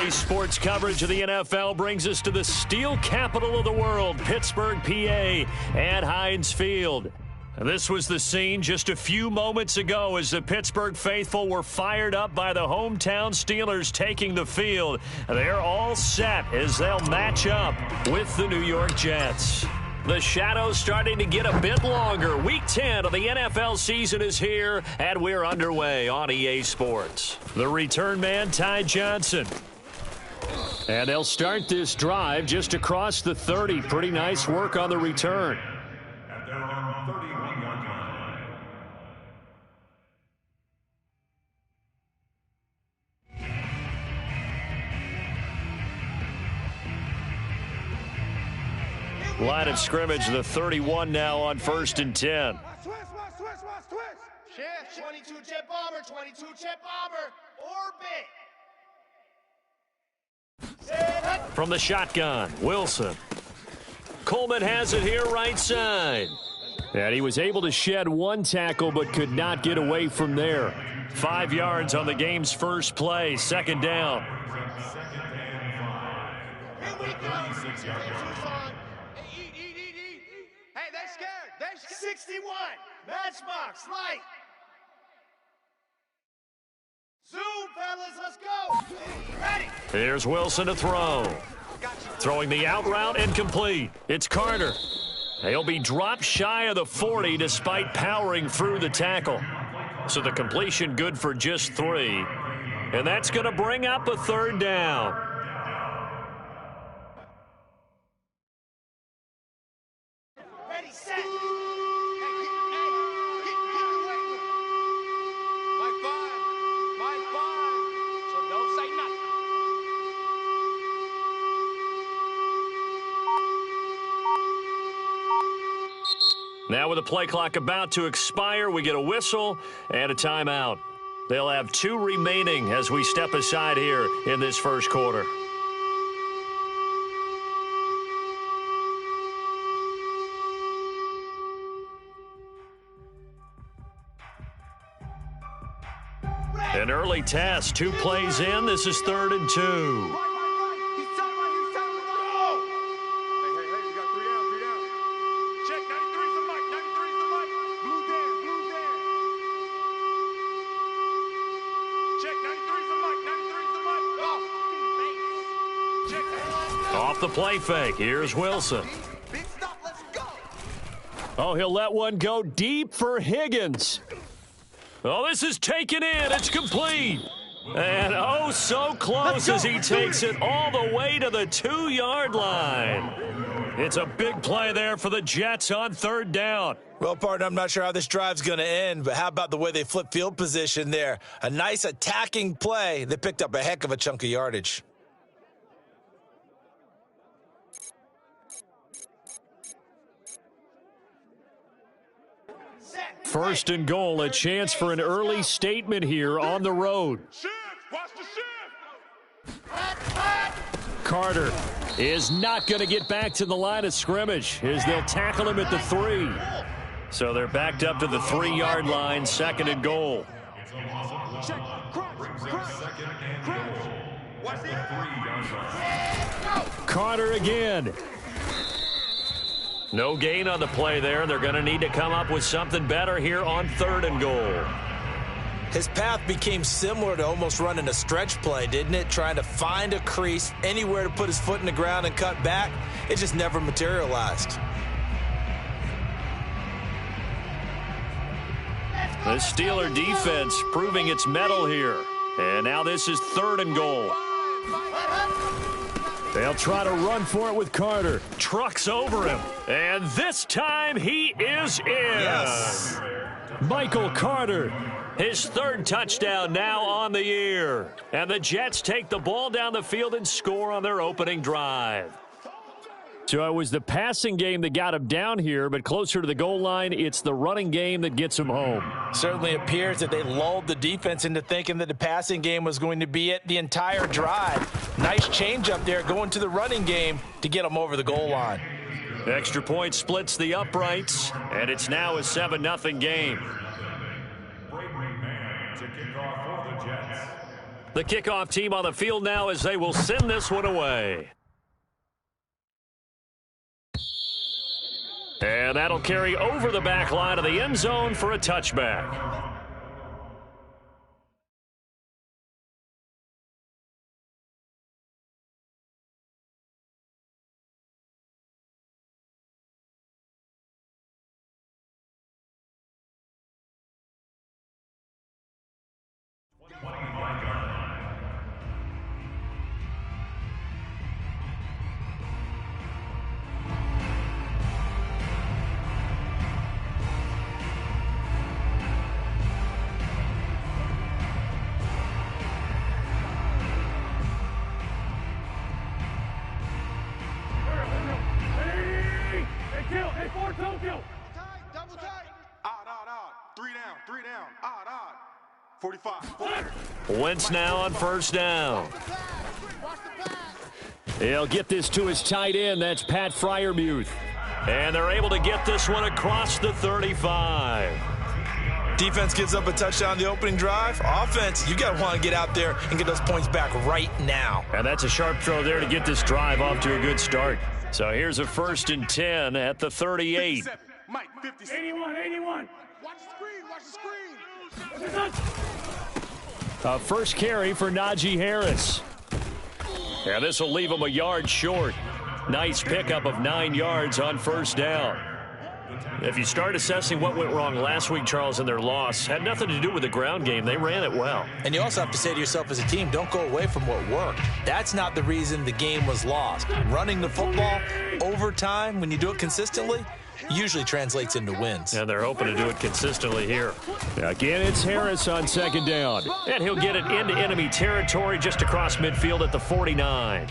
Today's sports coverage of the NFL brings us to the steel capital of the world, Pittsburgh, PA, at Heinz Field. This was the scene just a few moments ago as the Pittsburgh faithful were fired up by the hometown Steelers taking the field. They're all set as they'll match up with the New York Jets. The shadow's starting to get a bit longer. Week 10 of the NFL season is here, and we're underway on EA Sports. The return man, Ty Johnson. And they'll start this drive just across the 30. Pretty nice work on the return. Line of scrimmage, the 31 now on 1st and 10. Shift, 22 jet bomber, 22 jet bomber, orbit. From the shotgun, Wilson. Coleman has it here right side. And he was able to shed one tackle but could not get away from there. 5 yards on the game's first play, 2nd down. Here we go. Hey, they're scared. They're 61. Matchbox, light. Zoom, fellas, let's go. Ready. Here's Wilson to throw. Throwing the out route incomplete. It's Carter. He'll be dropped shy of the 40 despite powering through the tackle. So the completion good for just 3. And that's going to bring up a 3rd down. Ready, set. Mike 5. So don't say nothing. Now with the play clock about to expire, we get a whistle and a timeout. They'll have 2 remaining as we step aside here in this first quarter. An early test, 2 plays in. This is 3rd and 2. Off the play fake. Here's Wilson. Oh, he'll let one go deep for Higgins. Oh, this is taken in. It's complete. And oh, so close as he takes it all the way to the 2-yard line. It's a big play there for the Jets on 3rd down. Well, partner, I'm not sure how this drive's going to end, but how about the way they flip field position there? A nice attacking play. They picked up a heck of a chunk of yardage. First and goal, a chance for an early statement here on the road. Carter is not going to get back to the line of scrimmage as they'll tackle him at the 3. So they're backed up to the 3-yard line, 2nd and goal. Carter again. No gain on the play there. They're going to need to come up with something better here on 3rd and goal. His path became similar to almost running a stretch play, didn't it? Trying to find a crease, anywhere to put his foot in the ground and cut back. It just never materialized. The Steeler defense proving its mettle here. And now this is 3rd and goal. They'll try to run for it with Carter. Trucks over him. And this time he is in. Yes. Michael Carter, his 3rd touchdown now on the year. And the Jets take the ball down the field and score on their opening drive. So it was the passing game that got him down here, but closer to the goal line, it's the running game that gets him home. Certainly appears that they lulled the defense into thinking that the passing game was going to be it the entire drive. Nice change up there going to the running game to get them over the goal line. Extra point splits the uprights, and it's now a 7-0 game. The kickoff team on the field now as they will send this one away. And that'll carry over the back line of the end zone for a touchback. Double tight. Odd. 3 down. Odd. 45. Wentz now on first down. He'll get this to his tight end. That's Pat Freiermuth. And they're able to get this one across the 35. Defense gives up a touchdown the opening drive. Offense, you got to want to get out there and get those points back right now. And that's a sharp throw there to get this drive off to a good start. So here's a 1st and 10 at the 38. 57. Mike, 57. 81. Watch the screen. A first carry for Najee Harris. And this will leave him a yard short. Nice pickup of 9 yards on first down. If you start assessing what went wrong last week, Charles, in their loss, had nothing to do with the ground game. They ran it well. And you also have to say to yourself as a team, don't go away from what worked. That's not the reason the game was lost. Running the football over time, when you do it consistently, usually translates into wins. And they're hoping to do it consistently here. Again, it's Harris on second down. And he'll get it into enemy territory just across midfield at the 49.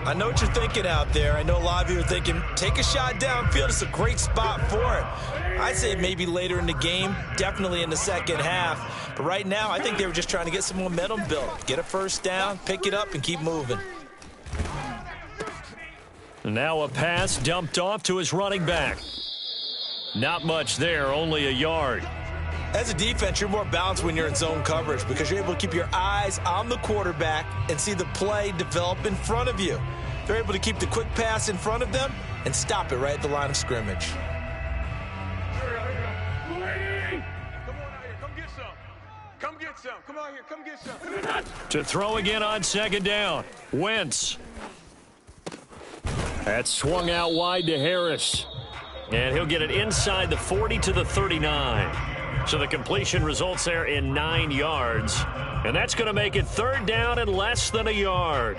I know what you're thinking out there. I know a lot of you are thinking, take a shot downfield. It's a great spot for it. I'd say maybe later in the game, definitely in the second half. But right now, I think they were just trying to get some momentum built. Get a first down, pick it up, and keep moving. Now a pass dumped off to his running back. Not much there, only a yard. As a defense, you're more balanced when you're in zone coverage because you're able to keep your eyes on the quarterback and see the play develop in front of you. They're able to keep the quick pass in front of them and stop it right at the line of scrimmage. Come get some. To throw again on second down. Wentz. That's swung out wide to Harris. And he'll get it inside the 40 to the 39. So the completion results there in 9 yards. And that's going to make it third down and less than a yard.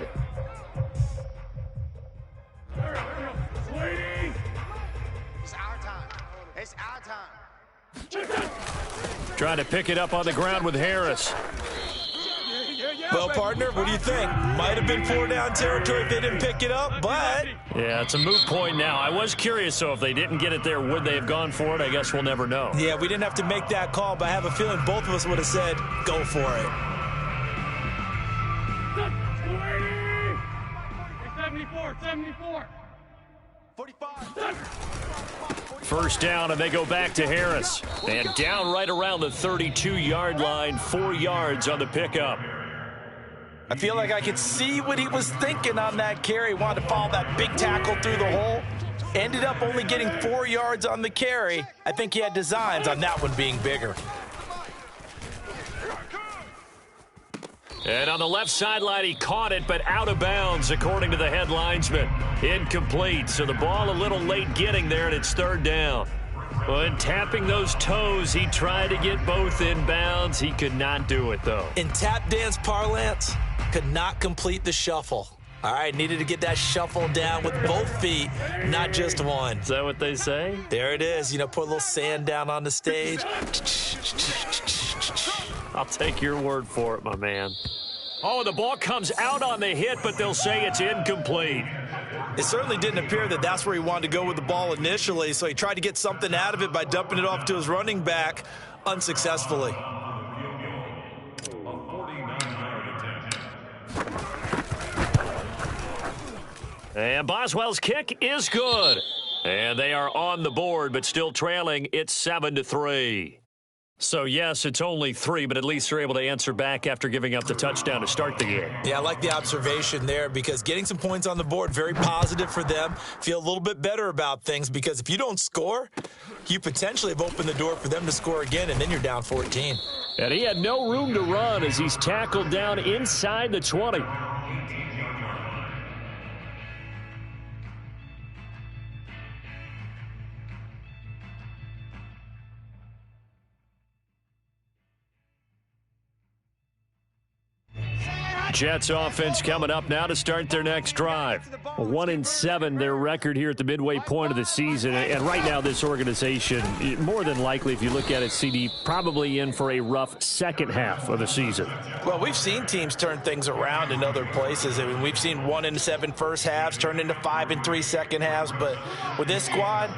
It's our time. It's our time. Trying to pick it up on the ground with Harris. Well, partner, what do you think? Might have been 4-down territory if they didn't pick it up, but... Yeah, it's a moot point now. I was curious, so if they didn't get it there, would they have gone for it? I guess we'll never know. Yeah, we didn't have to make that call, but I have a feeling both of us would have said, go for it. 74. 45. First down, and they go back to Harris. And down right around the 32-yard line, 4 yards on the pickup. I feel like I could see what he was thinking on that carry. Wanted to follow that big tackle through the hole. Ended up only getting 4 yards on the carry. I think he had designs on that one being bigger. And on the left sideline, he caught it, but out of bounds, according to the head linesman. Incomplete, so the ball a little late getting there, and it's third down. When tapping those toes, he tried to get both in bounds. He could not do it, though. In tap dance parlance, could not complete the shuffle. All right, needed to get that shuffle down with both feet, not just one. Is that what they say? There it is. You know, put a little sand down on the stage. I'll take your word for it, my man. Oh, the ball comes out on the hit, but they'll say it's incomplete. It certainly didn't appear that that's where he wanted to go with the ball initially, so he tried to get something out of it by dumping it off to his running back unsuccessfully. And Boswell's kick is good. And they are on the board, but still trailing. It's 7-3. So, yes, it's only 3, but at least they're able to answer back after giving up the touchdown to start the game. Yeah, I like the observation there because getting some points on the board, very positive for them. Feel a little bit better about things because if you don't score, you potentially have opened the door for them to score again, and then you're down 14. And he had no room to run as he's tackled down inside the 20. Jets offense coming up now to start their next drive. 1-7 their record here at the midway point of the season. And right now this organization, more than likely, if you look at it, CD, probably in for a rough second half of the season. Well, we've seen teams turn things around in other places. I mean, we've seen 1-7 first halves turn into 5-3 second halves. But with this squad,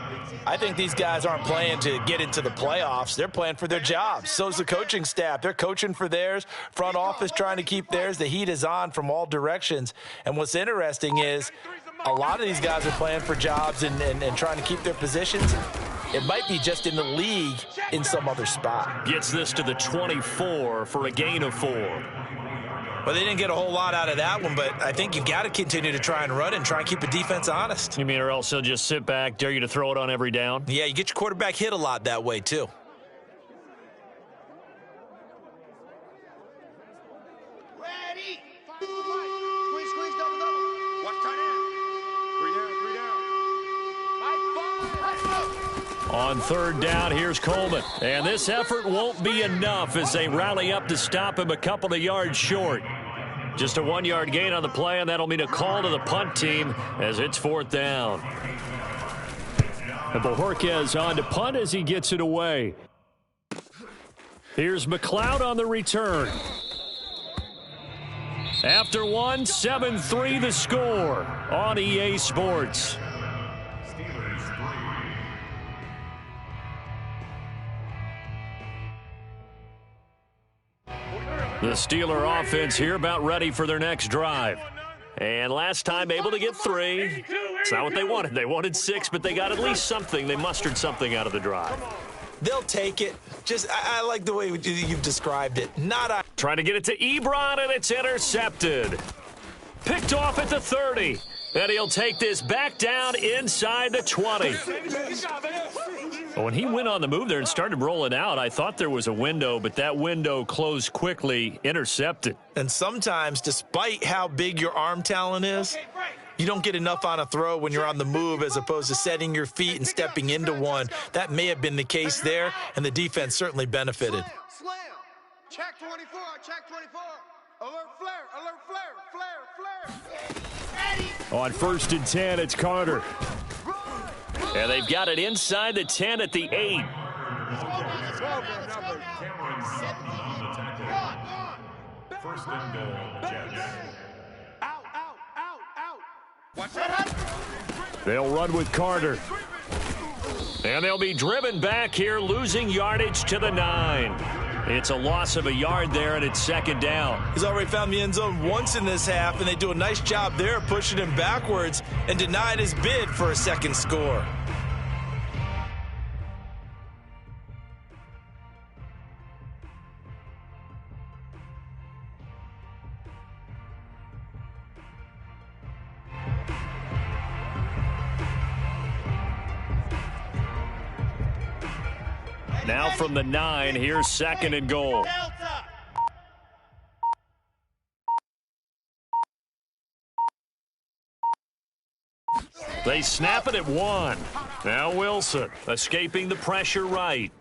I think these guys aren't playing to get into the playoffs. They're playing for their jobs. So's the coaching staff. They're coaching for theirs. Front office trying to keep theirs. The heat is on from all directions. And what's interesting is a lot of these guys are playing for jobs and trying to keep their positions. It might be just in the league in some other spot. Gets this to the 24 for a gain of 4. Well, they didn't get a whole lot out of that one, but I think you've got to continue to try and run and try and keep the defense honest. You mean or else they'll just sit back, dare you to throw it on every down? Yeah, you get your quarterback hit a lot that way, too. Ready. Squeeze, double. Watch tight end. 3 down. On third down, here's Coleman. And this effort won't be enough as they rally up to stop him a couple of yards short. Just a 1-yard gain on the play, and that'll mean a call to the punt team as it's 4th down. And Bojorquez on to punt as he gets it away. Here's McLeod on the return. After 1, 7-3 the score on EA Sports. The Steeler offense here about ready for their next drive. And last time able to get 3. It's not what they wanted. They wanted 6, but they got at least something. They mustered something out of the drive. They'll take it. I like the way you've described it. Trying to get it to Ebron, and it's intercepted. Picked off at the 30. And he'll take this back down inside the 20. When he went on the move there and started rolling out, I thought there was a window, but that window closed quickly, intercepted. And sometimes, despite how big your arm talent is, you don't get enough on a throw when you're on the move as opposed to setting your feet and stepping into one. That may have been the case there, and the defense certainly benefited. Slam. Check 24. Alert flare. Ready. On 1st and 10, it's Carter. And they've got it inside the 10 at the 8. First and goal, Jets. Out. Watch that. They'll run with Carter. And they'll be driven back here, losing yardage to the 9. It's a loss of a yard there, and it's 2nd down. He's already found the end zone once in this half, and they do a nice job there pushing him backwards and denied his bid for a second score. Now from the 9, here's 2nd and goal. They snap it at 1. Now Wilson escaping the pressure right.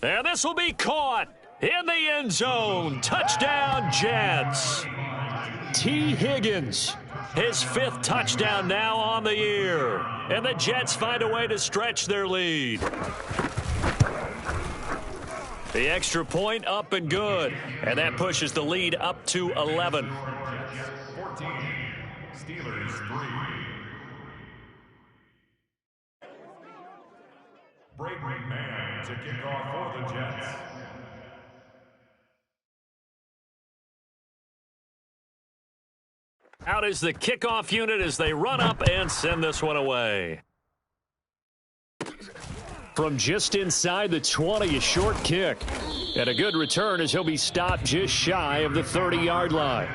And this will be caught in the end zone. Touchdown, Jets. T. Higgins, his 5th touchdown now on the year. And the Jets find a way to stretch their lead. The extra point up and good. And that pushes the lead up to 11. 14, Steelers 3. Braden Mann to kick off for the Jets. Out is the kickoff unit as they run up and send this one away. from just inside the 20, a short kick. And a good return as he'll be stopped just shy of the 30-yard line.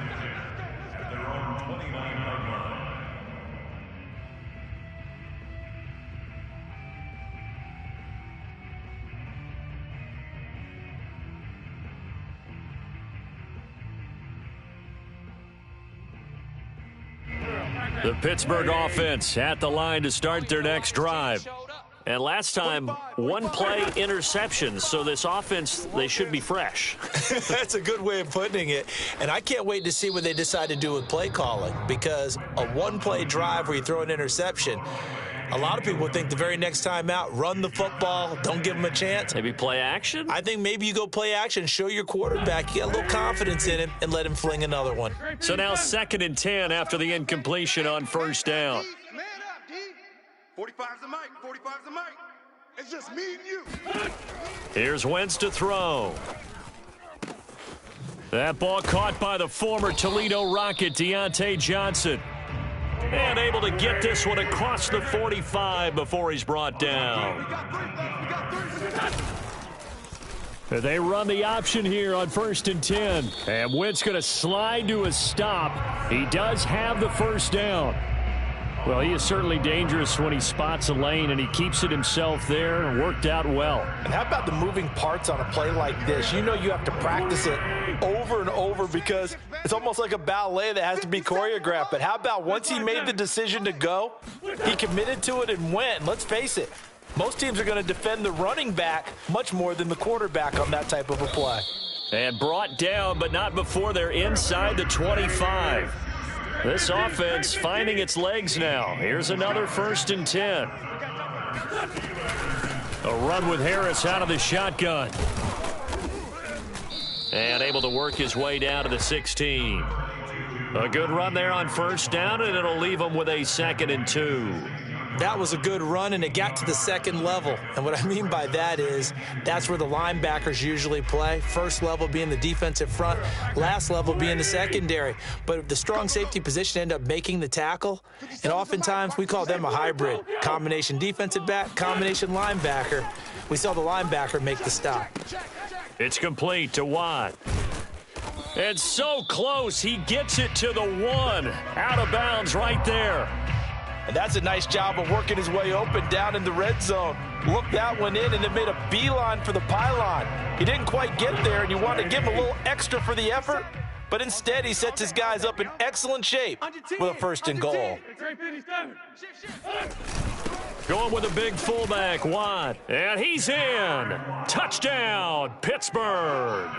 The Pittsburgh offense at the line to start their next drive. And last time, one-play interceptions, so this offense, they should be fresh. That's a good way of putting it. And I can't wait to see what they decide to do with play calling, because a one-play drive where you throw an interception, a lot of people think the very next time out, run the football, don't give them a chance. Maybe play action? I think maybe you go play action, show your quarterback, you got a little confidence in him, and let him fling another one. So now 2nd and 10 after the incompletion on first down. Man up, D. 45's the mic. 45's the mic. It's just me and you. Here's Wentz to throw. That ball caught by the former Toledo Rocket, Deontay Johnson. And able to get this one across the 45 before he's brought down. They run the option here on 1st and 10. And Wentz going to slide to a stop. He does have the first down. Well, he is certainly dangerous when he spots a lane, and he keeps it himself there and worked out well. And how about the moving parts on a play like this? You know you have to practice it over and over because it's almost like a ballet that has to be choreographed. But how about once he made the decision to go, he committed to it and went. And let's face it, most teams are going to defend the running back much more than the quarterback on that type of a play. And brought down, but not before they're inside the 25. This offense finding its legs now. Here's another 1st and 10. A run with Harris out of the shotgun. And able to work his way down to the 16. A good run there on first down, and it'll leave him with a 2nd and 2. That was a good run, and it got to the second level. And what I mean by that is that's where the linebackers usually play. First level being the defensive front, last level being the secondary. But the strong safety position ended up making the tackle, and oftentimes we call them a hybrid. Combination defensive back, combination linebacker. We saw the linebacker make the stop. It's complete to Watt. And so close, he gets it to the 1. Out of bounds right there. And that's a nice job of working his way open down in the red zone. Looked that one in and then made a beeline for the pylon. He didn't quite get there, and you want to give him a little extra for the effort, but instead he sets his guys up in excellent shape with a 1st and goal. Going with a big fullback, Watt. And he's in. Touchdown, Pittsburgh.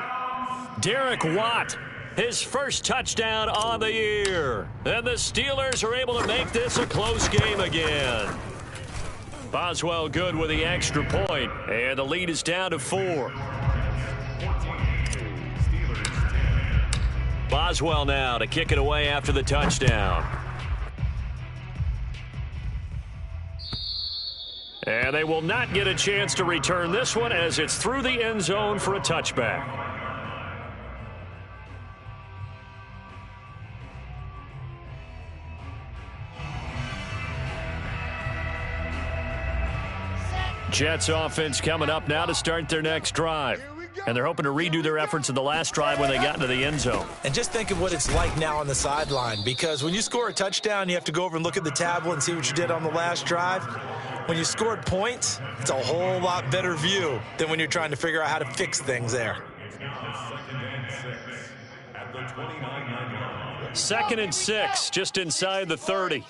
Derek Watt. His first touchdown on the year. And the Steelers are able to make this a close game again. Boswell good with the extra point, and the lead is down to 4. Boswell now to kick it away after the touchdown. And they will not get a chance to return this one as it's through the end zone for a touchback. Jets offense coming up now to start their next drive. And they're hoping to redo their efforts in the last drive when they got into the end zone. And just think of what it's like now on the sideline, because when you score a touchdown, you have to go over and look at the tablet and see what you did on the last drive. When you scored points, it's a whole lot better view than when you're trying to figure out how to fix things there. 2nd and 6, just inside the 30.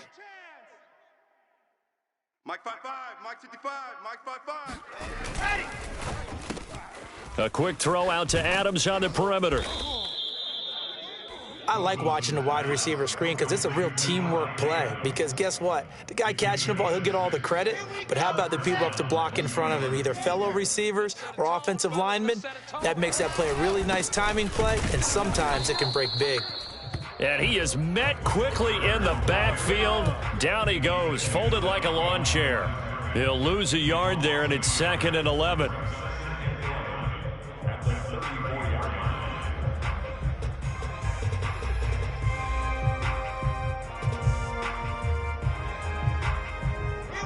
Mike 5-5, Mike 55, Mike 5-5. A quick throw out to Adams on the perimeter. I like watching the wide receiver screen because it's a real teamwork play. Because guess what? The guy catching the ball, he'll get all the credit. But how about the people up to block in front of him, either fellow receivers or offensive linemen? That makes that play a really nice timing play, and sometimes it can break big. And he is met quickly in the backfield. Down he goes, folded like a lawn chair. He'll lose a yard there, and it's 2nd and 11. Here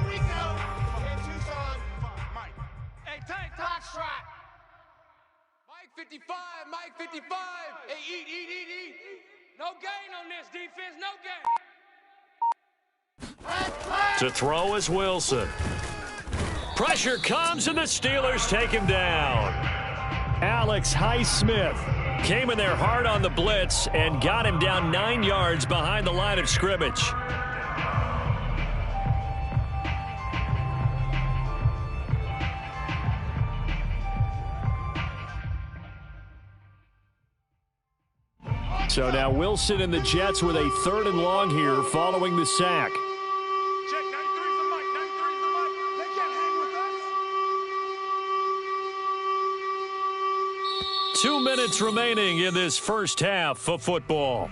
we go. In Tucson, Mike. 55, Mike 55. Hey, eat. No gain on this defense, no gain. To throw is Wilson. Pressure comes and the Steelers take him down. Alex Highsmith came in there hard on the blitz and got him down 9 yards behind the line of scrimmage. So now Wilson and the Jets with a 3rd and long here following the sack. Check, 93's the mic. 93's the mic. They can't hang with us. 2 minutes remaining in this first half of football.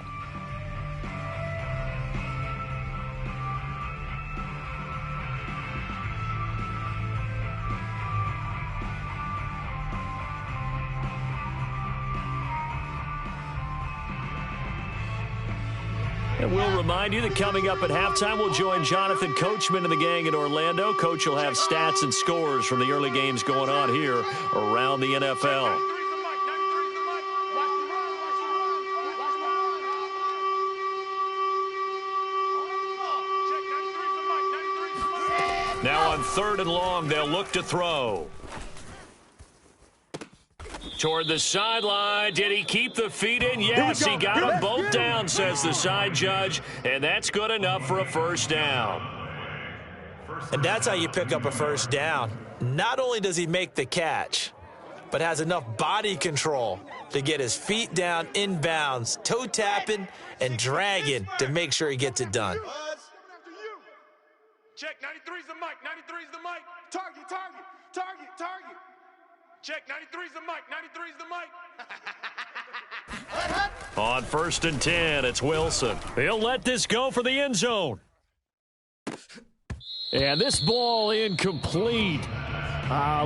And we'll remind you that coming up at halftime, we'll join Jonathan Coachman and the gang in Orlando. Coach will have stats and scores from the early games going on here around the NFL. Now on 3rd and long, they'll look to throw. Toward the sideline. Did he keep the feet in? Yes, he got them both down, says the side judge, and that's good enough for a first down. And that's how you pick up a first down. Not only does he make the catch, but has enough body control to get his feet down inbounds, toe tapping and dragging to make sure he gets it done. Check, 93's the mic. 93's the mic. Target. Check, 93's the mic. 93's the mic. On 1st and 10, it's Wilson. He'll let this go for the end zone. And this ball incomplete.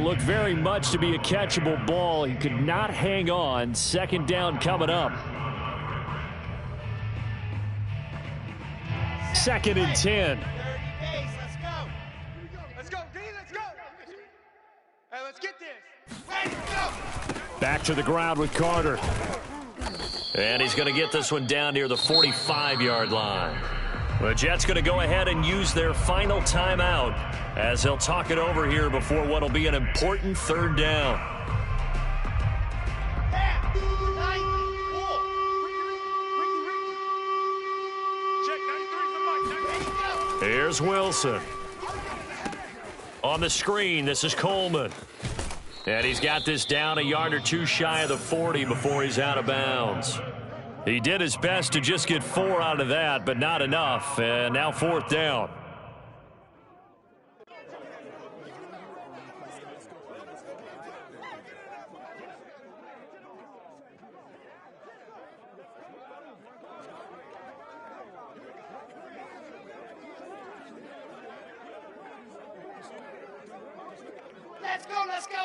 Looked very much to be a catchable ball. He could not hang on. 2nd down coming up. 2nd and 10. Let's go, D, let's go. Hey, let's get this. Back to the ground with Carter. And he's going to get this one down near the 45-yard line. The Jets going to go ahead and use their final timeout as they'll talk it over here before what will be an important 3rd down. Here's Wilson. On the screen, this is Coleman. And he's got this down a yard or two shy of the 40 before he's out of bounds. He did his best to just get 4 out of that, but not enough. And now 4th down.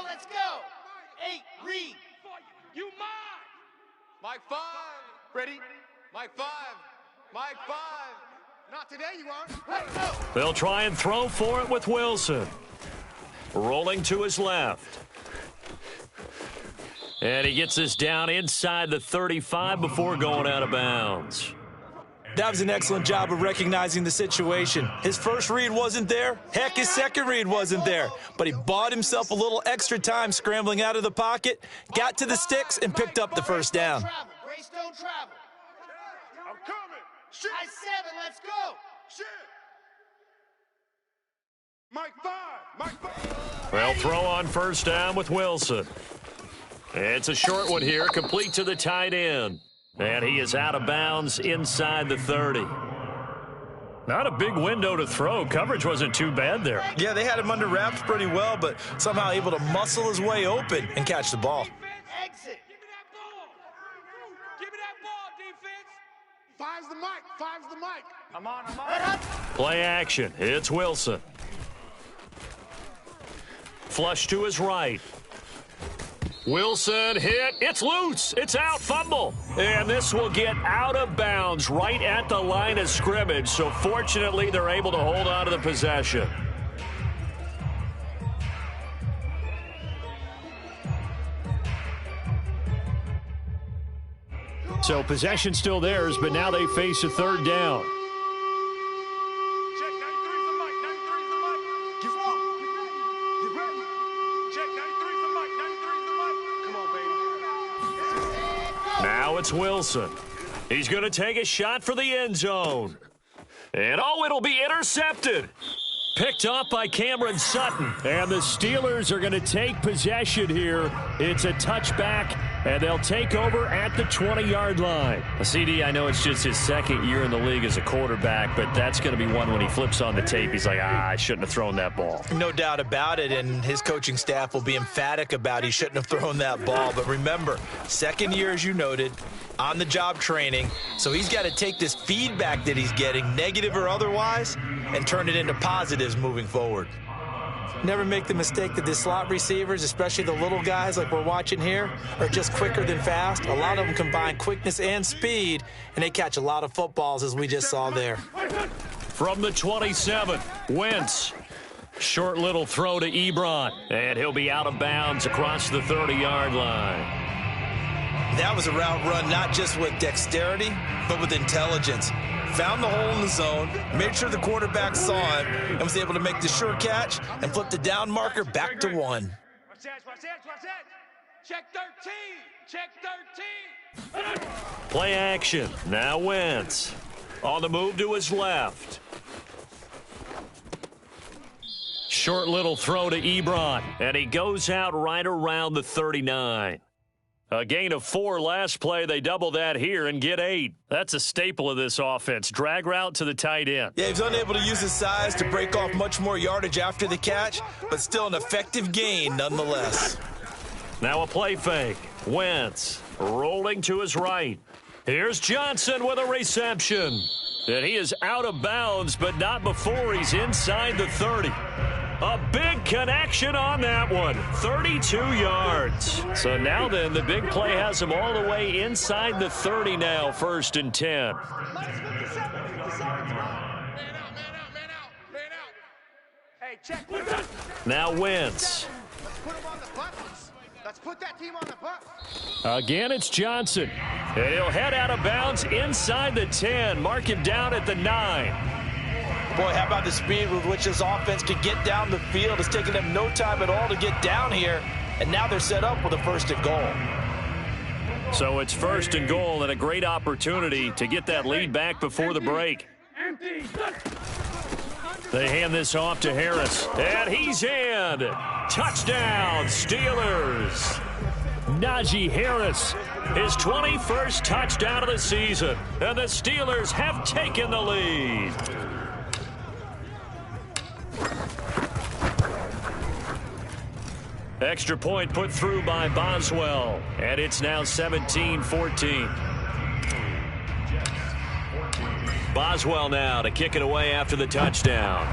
Let's go. 8, read. You mine. Mike 5. Ready? Mike 5. Mike 5. Not today, you aren't. Let's go. They'll try and throw for it with Wilson. Rolling to his left. And he gets this down inside the 35 before going out of bounds. That was an excellent job of recognizing the situation. His first read wasn't there. Heck, his second read wasn't there. But he bought himself a little extra time scrambling out of the pocket, got to the sticks, and picked up the first down. Greystone travel. I'm coming. Shit. I-7, let's go. Shit. Mike 5. Mike 5. They'll throw on 1st down with Wilson. It's a short one here, complete to the tight end. And he is out of bounds inside the 30. Not a big window to throw. Coverage wasn't too bad there. Yeah, they had him under wraps pretty well, but somehow able to muscle his way open and catch the ball. Exit. Give me that ball. Give me that ball, defense. 5's the mic. 5's the mic. I'm on. Play action. It's Wilson. Flush to his right. Wilson hit. It's loose. It's out. Fumble. And this will get out of bounds right at the line of scrimmage. So fortunately, they're able to hold on to the possession. So possession still theirs, but now they face a third down. Check 93's the mic. 93's the mic. Get ready. Check 93's the mic. 93's the mic. Come on, baby. Now it's Wilson. He's going to take a shot for the end zone. And it'll be intercepted. Picked off by Cameron Sutton. And the Steelers are going to take possession here. It's a touchback, and they'll take over at the 20-yard line. CD, I know it's just his second year in the league as a quarterback, but that's going to be one when he flips on the tape. He's like, I shouldn't have thrown that ball. No doubt about it, and his coaching staff will be emphatic about he shouldn't have thrown that ball. But remember, second year, as you noted, on-the-job training, so he's got to take this feedback that he's getting, negative or otherwise, and turn it into positives moving forward. Never make the mistake that the slot receivers, especially the little guys like we're watching here, are just quicker than fast. A lot of them combine quickness and speed, and they catch a lot of footballs, as we just saw there. From the 27, Wentz. Short little throw to Ebron, and he'll be out of bounds across the 30-yard line. That was a route run not just with dexterity, but with intelligence. Found the hole in the zone, made sure the quarterback saw it, and was able to make the sure catch and flip the down marker back to 1. Watch that. Check 13. Check 13. Play action. Now Wentz. On the move to his left. Short little throw to Ebron, and he goes out right around the 39. A gain of 4 last play. They double that here and get 8. That's a staple of this offense. Drag route to the tight end. Yeah, he's unable to use his size to break off much more yardage after the catch, but still an effective gain nonetheless. Now a play fake. Wentz rolling to his right. Here's Johnson with a reception. And he is out of bounds, but not before he's inside the 30. A big connection on that one. 32 yards. So now then, the big play has him all the way inside the 30 now, 1st and 10. Man out. Hey, check. Now Wentz. Put him on the bus. Let's put that team on the bus. Again, it's Johnson. And he'll head out of bounds inside the 10. Mark him down at the 9. Boy, how about the speed with which this offense can get down the field? It's taken them no time at all to get down here, and now they're set up with a 1st and goal. So it's 1st and goal and a great opportunity to get that lead back before the break. They hand this off to Harris, and he's in. Touchdown, Steelers. Najee Harris, his 21st touchdown of the season, and the Steelers have taken the lead. Extra point put through by Boswell, and it's now 17-14. Boswell now to kick it away after the touchdown.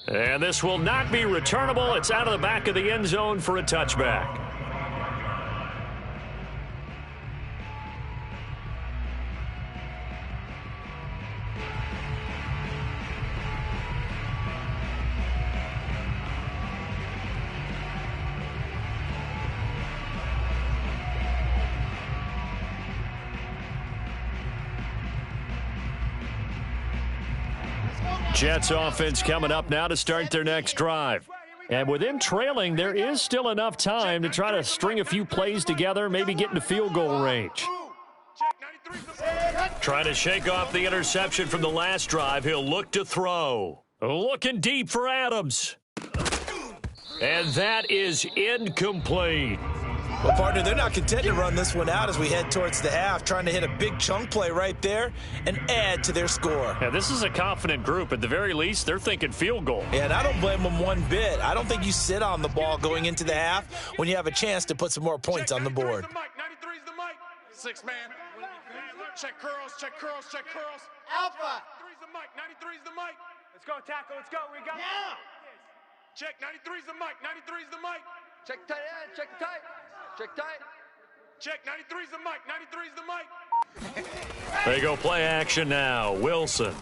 And this will not be returnable. It's out of the back of the end zone for a touchback. Jets offense coming up now to start their next drive. And with them trailing, there is still enough time to try to string a few plays together, maybe get into field goal range. Trying to shake off the interception from the last drive. He'll look to throw. Looking deep for Adams. And that is incomplete. Well, partner, they're not content to run this one out as we head towards the half, trying to hit a big chunk play right there and add to their score. Yeah, this is a confident group. At the very least, they're thinking field goal. Yeah, and I don't blame them one bit. I don't think you sit on the ball going into the half when you have a chance to put some more points on the board. 93's the mic. 6 man. Check curls. Alpha. 93's the mic. 93's the mic. Let's go, tackle. Let's go. We got Yeah. Check 93's the mic. 93's the mic. Check tight end. Check tight. Check tight. Check 93's the mic. 93's the mic. They go play action now. Wilson.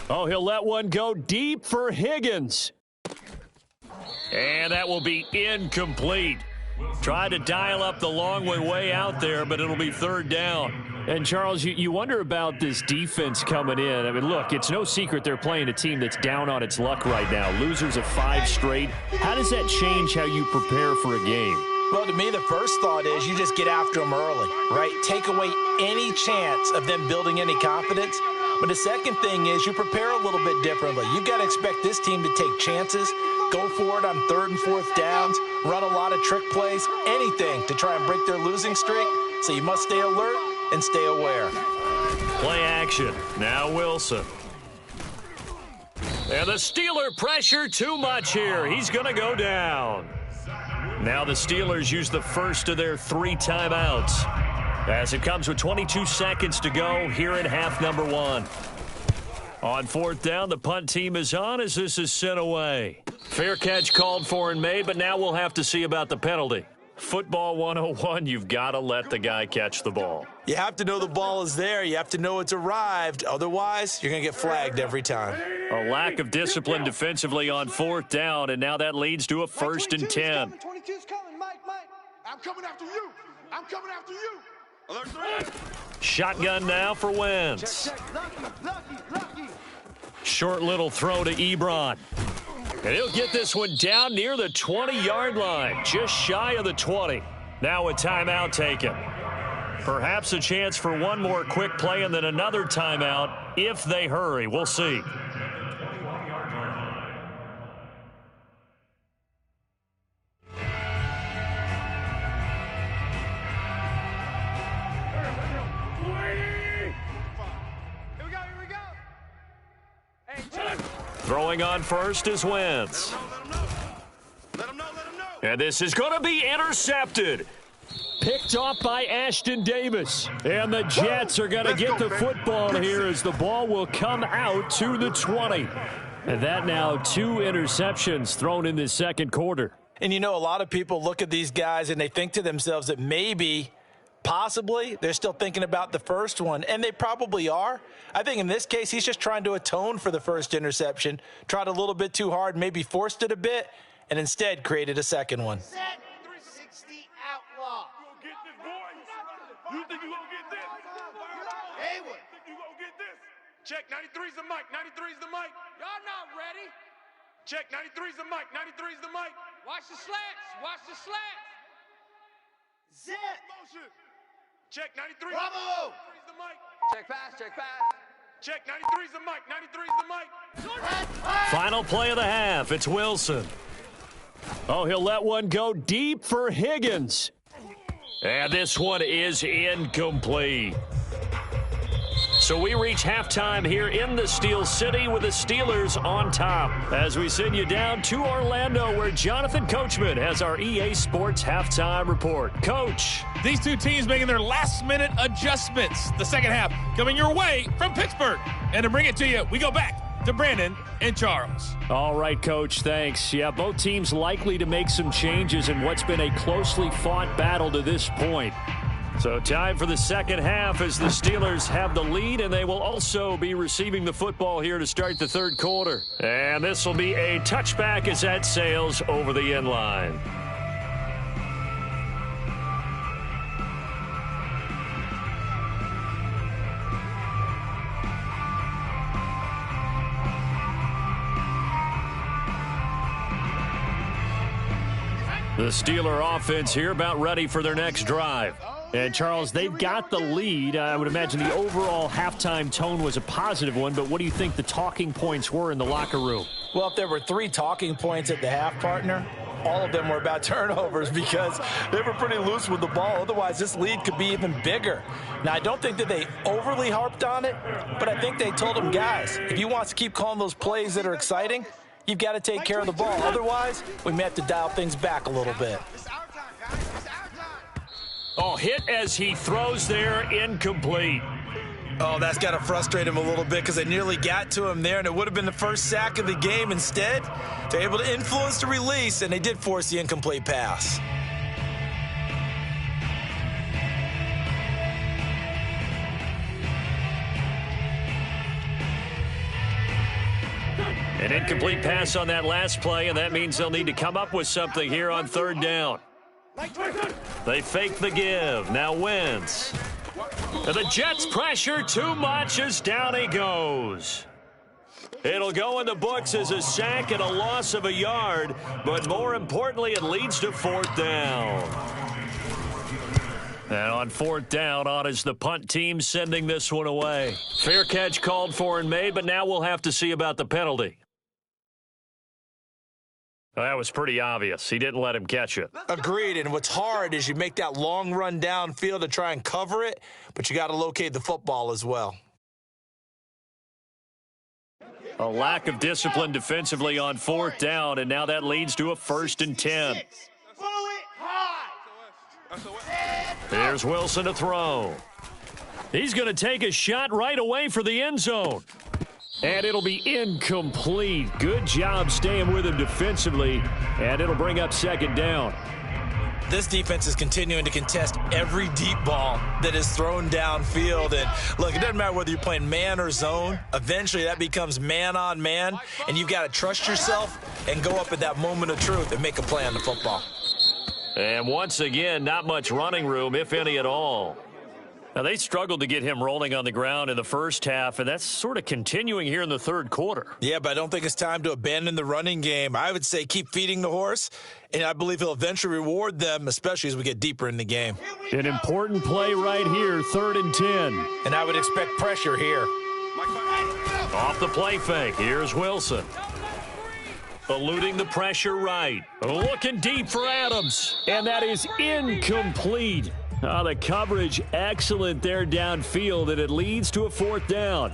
Oh, he'll let one go deep for Higgins. And that will be incomplete. Tried to dial up the long way out there, but it'll be third down. And, Charles, you wonder about this defense coming in. I mean, look, it's no secret they're playing a team that's down on its luck right now. Losers of 5 straight. How does that change how you prepare for a game? Well, to me, the first thought is you just get after them early, right? Take away any chance of them building any confidence. But the second thing is you prepare a little bit differently. You've got to expect this team to take chances, go for it on 3rd and 4th downs, run a lot of trick plays, anything to try and break their losing streak. So you must stay alert and stay aware. Play action. Now Wilson. And the Steeler pressure too much here. He's going to go down. Now the Steelers use the first of their 3 timeouts as it comes with 22 seconds to go here in half number 1. On 4th down, the punt team is on as this is sent away. Fair catch called for and made, but now we'll have to see about the penalty. Football 101, you've got to let the guy catch the ball. You have to know the ball is there. You have to know it's arrived. Otherwise, you're going to get flagged every time. A lack of discipline defensively on 4th down, and now that leads to a 1st and 10. 22's coming, Mike. I'm coming after you. I'm coming after you. Alert 3. Shotgun now for Wentz. Lucky. Short little throw to Ebron. And he'll get this one down near the 20-yard line, just shy of the 20. Now a timeout taken. Perhaps a chance for one more quick play and then another timeout if they hurry. We'll see. Throwing on first is Wentz. And this is going to be intercepted. Picked off by Ashton Davis. And the Jets are going to get the football here as the ball will come out to the 20. And that now 2 interceptions thrown in the second quarter. And you know, a lot of people look at these guys and they think to themselves that maybe, possibly, they're still thinking about the first one, and they probably are. I think in this case, he's just trying to atone for the first interception, tried a little bit too hard, maybe forced it a bit, and instead created a second one. Set 360 outlaw. You gonna get this, boy? You think you gonna get this? Haywood. You think you gonna get this? Check, 93's the mic, 93's the mic. Y'all not ready. Check, 93's the mic, 93's the mic. Watch the slants. Watch the slants. Zip. Motion. Check, 93. Bravo. 93's the mic. Check pass. Check pass. Check, 93's the mic, 93's the mic. Final play of the half. It's Wilson. Oh, he'll let one go deep for Higgins. And this one is incomplete. So we reach halftime here in the Steel City with the Steelers on top. As we send you down to Orlando where Jonathan Coachman has our EA Sports halftime report. Coach. These two teams making their last-minute adjustments. The second half coming your way from Pittsburgh. And to bring it to you, we go back to Brandon and Charles. All right, Coach, thanks. Yeah, both teams likely to make some changes in what's been a closely fought battle to this point. So time for the second half as the Steelers have the lead, and they will also be receiving the football here to start the third quarter. And this will be a touchback as that sails over the end line. The Steeler offense here about ready for their next drive. And, Charles, they've got the lead. I would imagine the overall halftime tone was a positive one, but what do you think the talking points were in the locker room? Well, if there were 3 talking points at the half, partner, all of them were about turnovers because they were pretty loose with the ball. Otherwise, this lead could be even bigger. Now, I don't think that they overly harped on it, but I think they told them, guys, if you want to keep calling those plays that are exciting, you've got to take care of the ball. Otherwise, we may have to dial things back a little bit. It's our time, guys. It's our time. Oh, hit as he throws there, incomplete. Oh, that's got to frustrate him a little bit because they nearly got to him there, and it would have been the first sack of the game. Instead, they're able to influence the release, and they did force the incomplete pass. An incomplete pass on that last play, and that means they'll need to come up with something here on third down. They fake the give. Now Wentz. And the Jets pressure too much as down he goes. It'll go in the books as a sack and a loss of a yard, but more importantly, it leads to fourth down. And on fourth down, on is the punt team sending this one away. Fair catch called for and made, but now we'll have to see about the penalty. Well, that was pretty obvious. He didn't let him catch it. Agreed, and what's hard is you make that long run downfield to try and cover it, but you got to locate the football as well. A lack of discipline defensively on fourth down, and now that leads to a 1st and 10. Here's Wilson to throw. He's going to take a shot right away for the end zone. And it'll be incomplete. Good job staying with him defensively, and it'll bring up 2nd down. This defense is continuing to contest every deep ball that is thrown downfield. And look, it doesn't matter whether you're playing man or zone. Eventually, that becomes man on man, and you've got to trust yourself and go up at that moment of truth and make a play on the football. And once again, not much running room, if any at all. Now, they struggled to get him rolling on the ground in the first half, and that's sort of continuing here in the third quarter. Yeah, but I don't think it's time to abandon the running game. I would say keep feeding the horse, and I believe he'll eventually reward them, especially as we get deeper in the game. An important play right here, 3rd and 10. And I would expect pressure here. Off the play fake, here's Wilson. Eluding the pressure right. Looking deep for Adams, and that is incomplete. The coverage excellent there downfield, and it leads to a 4th down.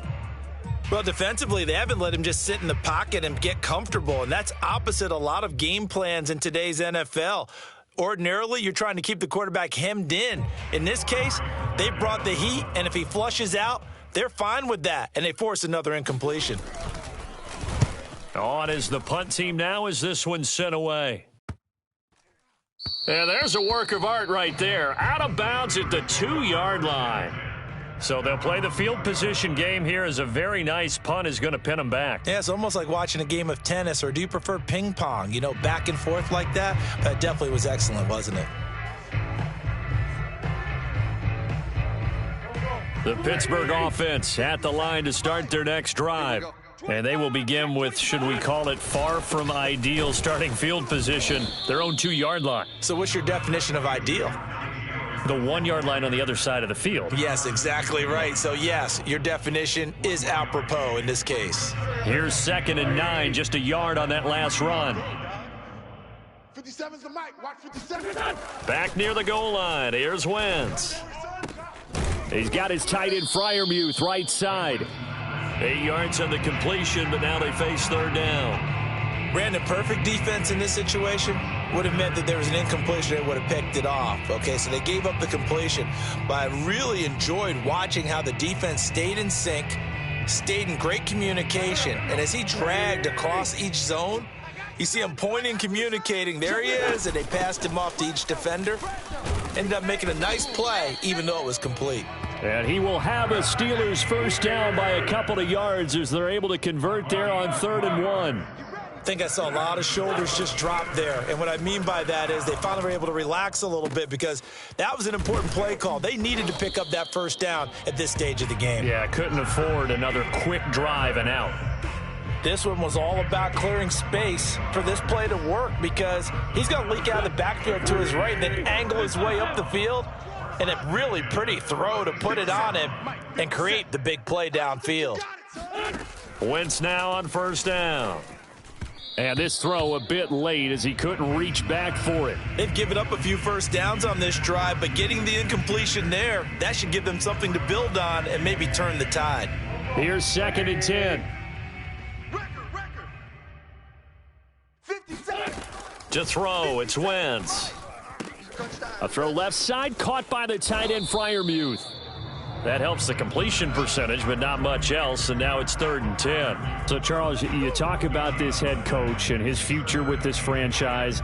Well, defensively, they haven't let him just sit in the pocket and get comfortable, and that's opposite a lot of game plans in today's NFL. Ordinarily, you're trying to keep the quarterback hemmed in. In this case, they brought the heat, and if he flushes out, they're fine with that, and they force another incompletion. On is the punt team now as this one's sent away. And there's a work of art right there. Out of bounds at the 2-yard line. So they'll play the field position game here as a very nice punt is going to pin them back. Yeah, it's almost like watching a game of tennis, or do you prefer ping pong? You know, back and forth like that? That definitely was excellent, wasn't it? The Pittsburgh offense at the line to start their next drive. And they will begin with, should we call it, far from ideal starting field position, their own 2-yard line. So what's your definition of ideal? The 1-yard line on the other side of the field. Yes, exactly right. So, yes, your definition is apropos in this case. Here's 2nd and 9, just a yard on that last run. 57's the mic. Watch 57. Back near the goal line. Here's Wentz. He's got his tight end Freiermuth right side. 8 yards on the completion, but now they face 3rd down. Brandon, perfect defense in this situation would have meant that there was an incompletion. They would have picked it off. Okay, so they gave up the completion. But I really enjoyed watching how the defense stayed in sync, stayed in great communication. And as he dragged across each zone, you see him pointing, communicating. There he is, and they passed him off to each defender. Ended up making a nice play, even though it was complete. And he will have a Steelers 1st down by a couple of yards as they're able to convert there on 3rd and 1. I think I saw a lot of shoulders just drop there. And what I mean by that is they finally were able to relax a little bit because that was an important play call. They needed to pick up that 1st down at this stage of the game. Yeah, couldn't afford another quick drive and out. This one was all about clearing space for this play to work because he's going to leak out of the backfield to his right and then angle his way up the field. And a really pretty throw to put it on him and create the big play downfield. Wentz now on 1st down. And this throw a bit late as he couldn't reach back for it. They've given up a few 1st downs on this drive, but getting the incompletion there, that should give them something to build on and maybe turn the tide. Here's 2nd and 10. To throw, it's Wentz. A throw left side, caught by the tight end Freiermuth. That helps the completion percentage, but not much else, and now it's 3rd and 10. So, Charles, you talk about this head coach and his future with this franchise.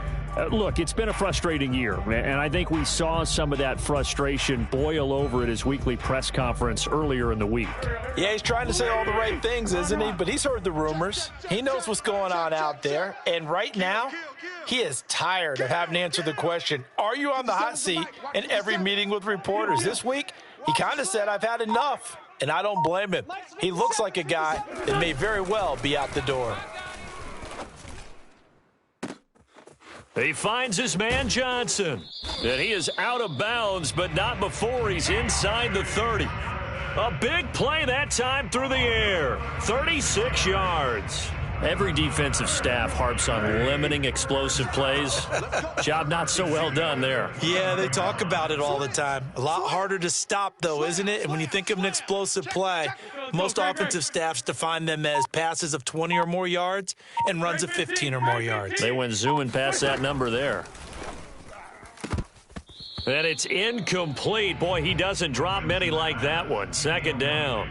Look, it's been a frustrating year, and I think we saw some of that frustration boil over at his weekly press conference earlier in the week. Yeah, he's trying to say all the right things, isn't he? But he's heard the rumors. He knows what's going on out there. And right now, he is tired of having to answer the question, are you on the hot seat in every meeting with reporters? This week, he kind of said, I've had enough. And I don't blame him. He looks like a guy that may very well be out the door. He finds his man Johnson, and he is out of bounds, but not before he's inside the 30. A big play that time through the air, 36 yards. Every defensive staff harps on limiting explosive plays. Job not so well done there. Yeah, they talk about it all the time. A lot harder to stop, though, isn't it? And when you think of an explosive play, most offensive staffs define them as passes of 20 or more yards and runs of 15 or more yards. They went zooming past that number there. And it's incomplete. Boy, he doesn't drop many like that one. Second down.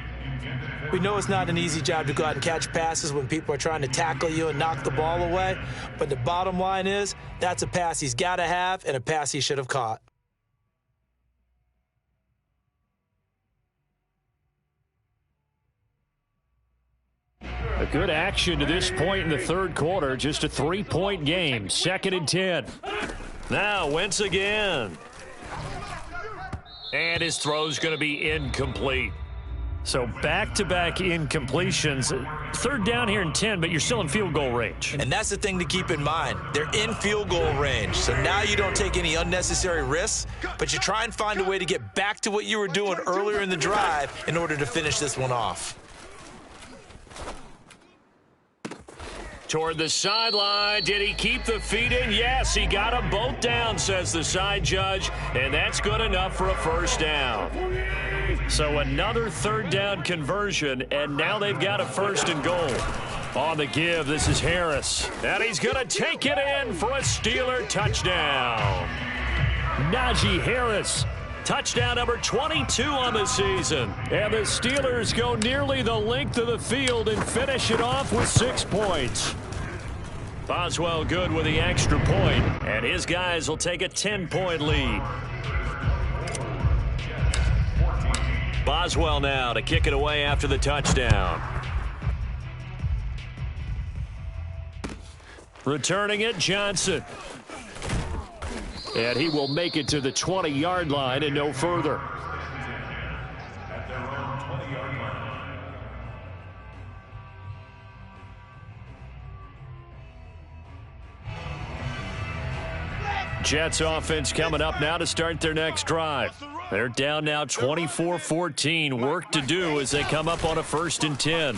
We know it's not an easy job to go out and catch passes when people are trying to tackle you and knock the ball away. But the bottom line is that's a pass he's got to have and a pass he should have caught. A good action to this point in the third quarter. Just a 3-point game. 2nd and 10. Now Wentz again. And his throw's going to be incomplete. So back-to-back incompletions. 3rd down here and 10, but you're still in field goal range. And that's the thing to keep in mind. They're in field goal range. So now you don't take any unnecessary risks, but you try and find a way to get back to what you were doing earlier in the drive in order to finish this one off. Toward the sideline. Did he keep the feet in? Yes, he got them both down, says the side judge, and that's good enough for a first down. So another 3rd down conversion, and now they've got a 1st and goal. On the give, this is Harris, and he's going to take it in for a Steeler touchdown. Najee Harris, touchdown number 22 on the season. And the Steelers go nearly the length of the field and finish it off with 6 points. Boswell good with the extra point, and his guys will take a 10-point lead. Boswell now to kick it away after the touchdown. Returning it, Johnson. And he will make it to the 20-yard line and no further. Jets offense coming up now to start their next drive. They're down now 24-14. Work to do as they come up on a 1st and 10.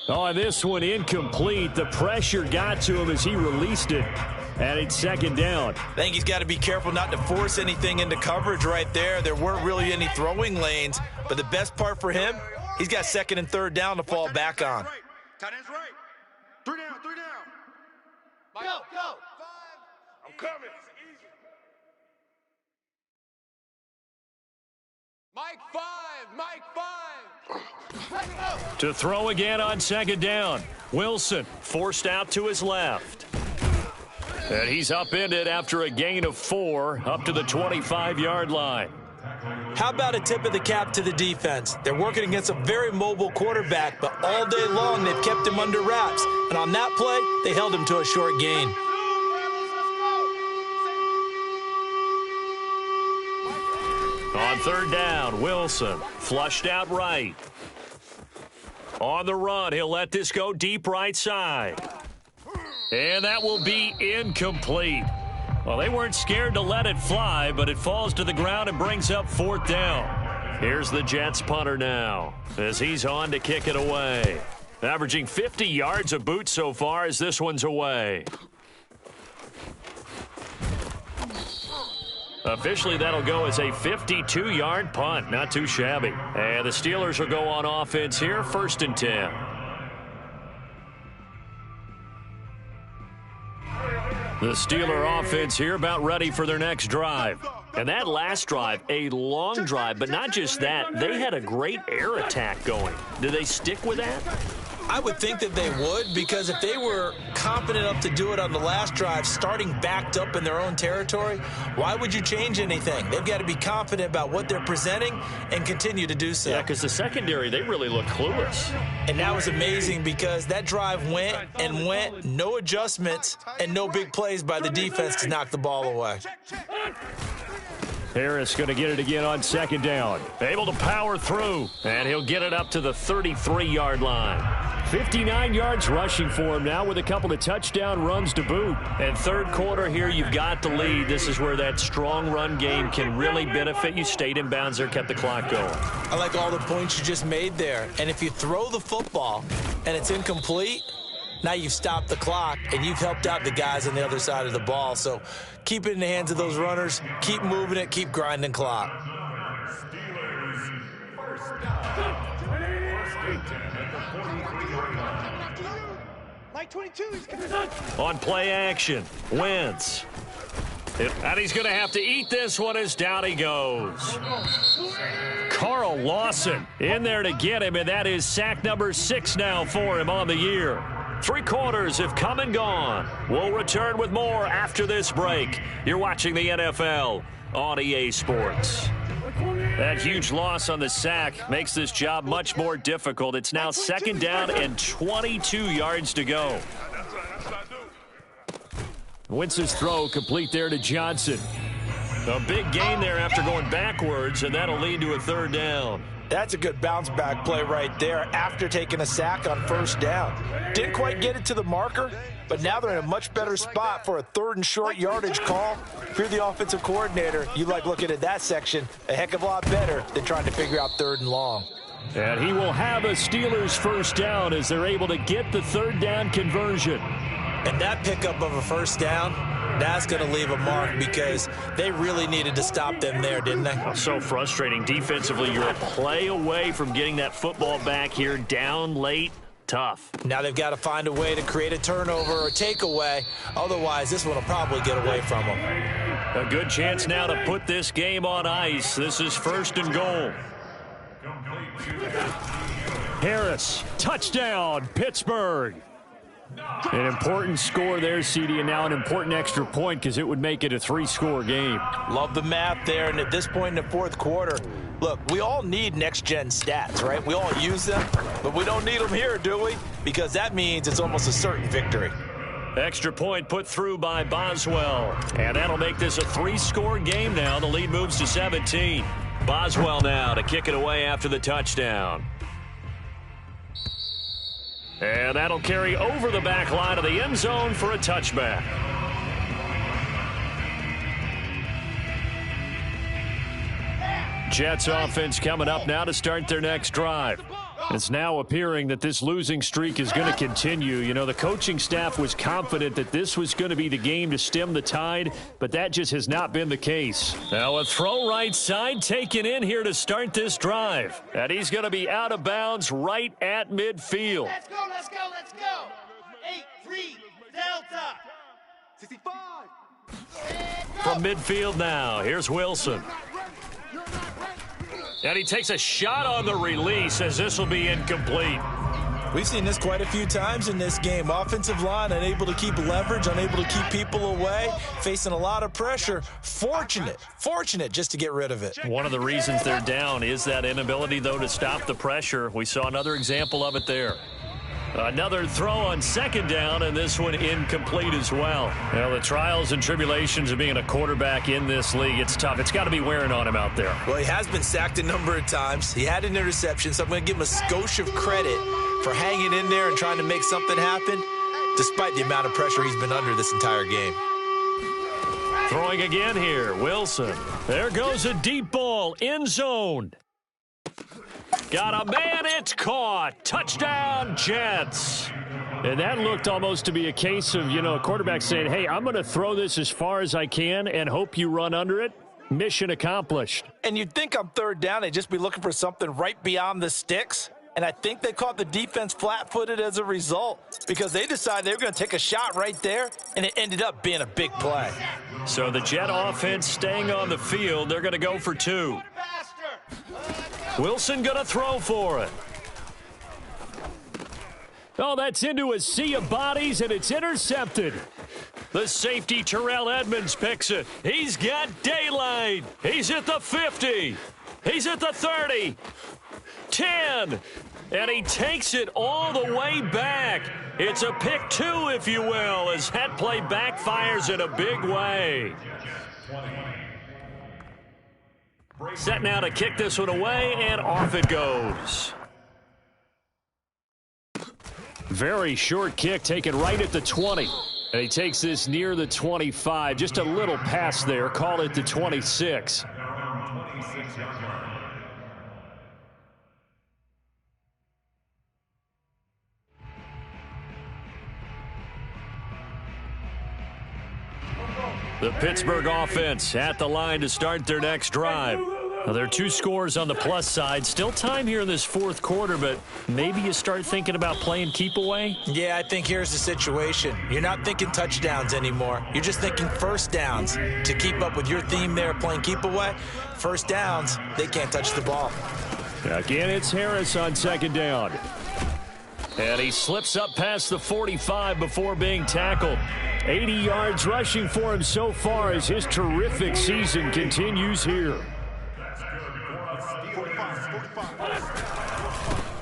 Oh, this one incomplete. The pressure got to him as he released it. And it's 2nd down. I think he's got to be careful not to force anything into coverage right there. There weren't really any throwing lanes. But the best part for him, he's got 2nd and 3rd down to fall back on. Tight end's right. 3 down, 3 down. Go, go. 5. I'm coming. Mike 5. Mike 5. To throw again on 2nd down. Wilson forced out to his left. And he's upended after a gain of 4 up to the 25-yard line. How about a tip of the cap to the defense? They're working against a very mobile quarterback, but all day long they've kept him under wraps. And on that play, they held him to a short gain. On 3rd down, Wilson flushed out right. On the run, he'll let this go deep right side. And that will be incomplete. Well, they weren't scared to let it fly, but it falls to the ground and brings up 4th down. Here's the Jets punter now as he's on to kick it away. Averaging 50 yards a boot so far as this one's away. Officially, that'll go as a 52-yard punt. Not too shabby. And the Steelers will go on offense here, 1st and 10. The Steeler offense here about ready for their next drive. And that last drive, a long drive, but not just that. They had a great air attack going. Do they stick with that? I would think that they would, because if they were confident enough to do it on the last drive, starting backed up in their own territory, why would you change anything? They've got to be confident about what they're presenting and continue to do so. Yeah, because the secondary, they really look clueless. And that was amazing because that drive went and went, no adjustments, and no big plays by the defense to knock the ball away. Harris going to get it again on second down. Able to power through, and he'll get it up to the 33-yard line. 59 yards rushing for him now with a couple of touchdown runs to boot. And third quarter here, you've got the lead. This is where that strong run game can really benefit you. Stayed in bounds there, kept the clock going. I like all the points you just made there. And if you throw the football and it's incomplete, now you've stopped the clock and you've helped out the guys on the other side of the ball. So keep it in the hands of those runners. Keep moving it. Keep grinding clock. On play action, Wentz. And he's going to have to eat this one as down he goes. Carl Lawson in there to get him, and that is sack number 6 now for him on the year. 3 quarters have come and gone. We'll return with more after this break. You're watching the NFL on EA Sports. That huge loss on the sack makes this job much more difficult. It's now second down and 22 yards to go. Wentz's throw complete there to Johnson. A big gain there after going backwards, and that'll lead to a third down. That's a good bounce-back play right there after taking a sack on first down. Didn't quite get it to the marker, but now they're in a much better spot for a third and short yardage call. If you're the offensive coordinator, you like looking at that section a heck of a lot better than trying to figure out third and long. And he will have a Steelers first down as they're able to get the third down conversion. And that pickup of a first down, that's going to leave a mark because they really needed to stop them there, didn't they? So frustrating. Defensively, you're a play away from getting that football back here, down late. Tough. Now they've got to find a way to create a turnover or takeaway. Otherwise, this one will probably get away from them. A good chance now to put this game on ice. This is first and goal. Harris, touchdown, Pittsburgh. An important score there, CD, and now an important extra point because it would make it a 3-score game. Love the math there, and at this point in the fourth quarter, look, we all need next-gen stats, right? We all use them, but we don't need them here, do we? Because that means it's almost a certain victory. Extra point put through by Boswell, and that'll make this a 3-score game now. The lead moves to 17. Boswell now to kick it away after the touchdown. And that'll carry over the back line of the end zone for a touchback. Jets offense coming up now to start their next drive. It's now appearing that this losing streak is going to continue. You know, the coaching staff was confident that this was going to be the game to stem the tide, but that just has not been the case. Now a throw right side taken in here to start this drive. And he's going to be out of bounds right at midfield. Let's go, let's go, let's go. 8-3, Delta. 65. From midfield now, here's Wilson. And he takes a shot on the release as this will be incomplete. We've seen this quite a few times in this game. Offensive line unable to keep leverage, unable to keep people away, facing a lot of pressure. Fortunate just to get rid of it. One of the reasons they're down is that inability, though, to stop the pressure. We saw another example of it there. Another throw on second down, and this one incomplete as well. Well, the trials and tribulations of being a quarterback in this league, it's tough. It's got to be wearing on him out there. Well, he has been sacked a number of times. He had an interception, so I'm going to give him a skosh of credit for hanging in there and trying to make something happen, despite the amount of pressure he's been under this entire game. Throwing again here, Wilson. There goes a deep ball, end zone. Got a man, it's caught. Touchdown, Jets. And that looked almost to be a case of, you know, a quarterback saying, hey, I'm going to throw this as far as I can and hope you run under it. Mission accomplished. And you'd think on third down, they'd just be looking for something right beyond the sticks. And I think they caught the defense flat-footed as a result because they decided they were going to take a shot right there, and it ended up being a big play. So the Jet offense staying on the field. They're going to go for 2. Wilson going to throw for it. Oh, that's into a sea of bodies, and it's intercepted. The safety, Terrell Edmonds, picks it. He's got daylight. He's at the 50. He's at the 30. 10. And he takes it all the way back. It's a pick 2, if you will, as that play backfires in a big way. Set now to kick this one away, and off it goes. Very short kick taken right at the 20. And he takes this near the 25. Just a little pass there. Call it the 26. The Pittsburgh offense at the line to start their next drive. Now, there are 2 scores on the plus side. Still time here in this fourth quarter, but maybe you start thinking about playing keep away? Yeah, I think here's the situation. You're not thinking touchdowns anymore. You're just thinking first downs. To keep up with your theme there, playing keep away, first downs, they can't touch the ball. Again, it's Harris on second down. And he slips up past the 45 before being tackled. 80 yards rushing for him so far as his terrific season continues here.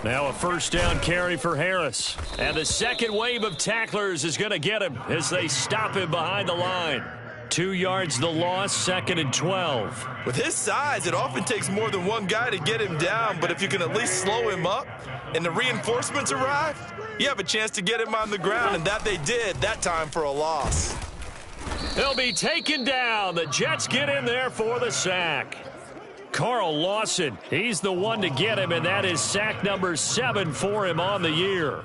Now a first down carry for Harris. And the second wave of tacklers is going to get him as they stop him behind the line. 2 yards the loss, 2nd and 12. With his size, it often takes more than one guy to get him down, but if you can at least slow him up and the reinforcements arrive, you have a chance to get him on the ground, and that they did that time for a loss. He'll be taken down. The Jets get in there for the sack. Carl Lawson, he's the one to get him, and that is sack number 7 for him on the year.